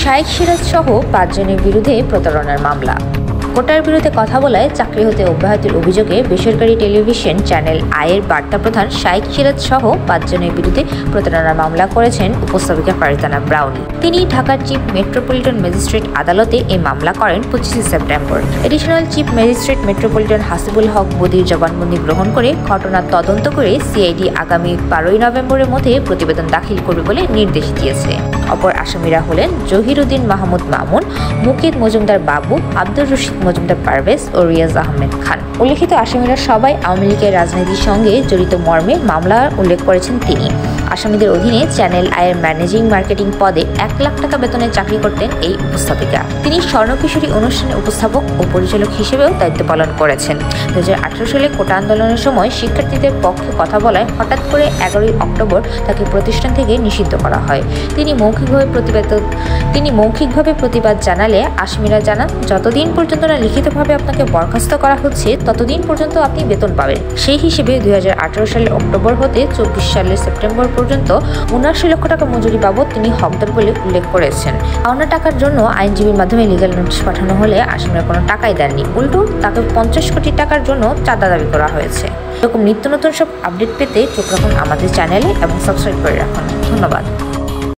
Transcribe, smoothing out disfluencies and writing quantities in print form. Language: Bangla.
শাইখ সিরাজ সহ 5 জনের বিরুদ্ধে প্রতারণার মামলা। কোটার বিরুদ্ধে কথা বলায় চাকরি হতে অব্যাহতির অভিযোগে বেসরকারি টেলিভিশন চ্যানেল আয়ের বার্তা প্রধান শাইখ সিরাজ সহ 5 জনের বিরুদ্ধে প্রতারণার মামলা করেছেন উপস্থাপিকা ফারজানা ব্রাউনি। তিনি ঢাকার চিফ মেট্রোপলিটন ম্যাজিস্ট্রেট আদালতে এই মামলা করেন 25 September. Additional chief magistrate metropolitan Hasibul Haque বদির জবানবন্দি গ্রহণ করে ঘটনার তদন্ত করে সিআইডি আগামী 12 নভেম্বরের মধ্যে প্রতিবেদন দাখিল করবে বলে নির্দেশ দিয়েছে। অপর আসামিরা হলেন জহিরুদ্দিন মাহমুদ মামুন, মুকিত মজুমদার বাবু, আব্দুর রশিদ মজুমদার পারভেজ ও রিয়াজ আহমেদ খান। উল্লেখিত আসামিরা সবাই আওয়ামী লীগের রাজনীতির সঙ্গে জড়িত মর্মে মামলার উল্লেখ করেছেন তিনি। আসামিদের অধীনে চ্যানেল আয়ের ম্যানেজিং মার্কেটিং পদে 1 লাখ টাকা বেতনে চাকরি করতেন এই উপস্থাপিকা। তিনি স্বর্ণকিশোরী অনুষ্ঠানের উপস্থাপক ও পরিচালক হিসেবেও দায়িত্ব পালন করেছেন। 2018 সালে কোটা আন্দোলনের সময় শিক্ষার্থীদের পক্ষে কথা বলায় হঠাৎ করে 11 অক্টোবর তাকে প্রতিষ্ঠান থেকে নিষিদ্ধ করা হয়। তিনি মৌখিকভাবে প্রতিবাদ জানালে আসামিরা জানান, যতদিন পর্যন্ত না লিখিতভাবে আপনাকে বরখাস্ত করা হচ্ছে ততদিন পর্যন্ত আপনি বেতন পাবেন। সেই হিসেবে 2018 সালের অক্টোবর হতে 24 সালের সেপ্টেম্বর পর্যন্ত 79 লক্ষ টাকা মজুরি বাবদ তিনি হকদার বলে উল্লেখ করেছেন। পাওনা টাকার জন্য আইনজীবীর মাধ্যমে লিগ্যাল নোটিশ পাঠানো হলে আসামিরা কোনো টাকাই দেননি, উল্টো তাকে 50 কোটি টাকার জন্য চাঁদা দাবি করা হয়েছে। এরকম নিত্য নতুন সব আপডেট পেতে চোখ রাখুন আমাদের চ্যানেলে এবং সাবস্ক্রাইব করে রাখুন। ধন্যবাদ।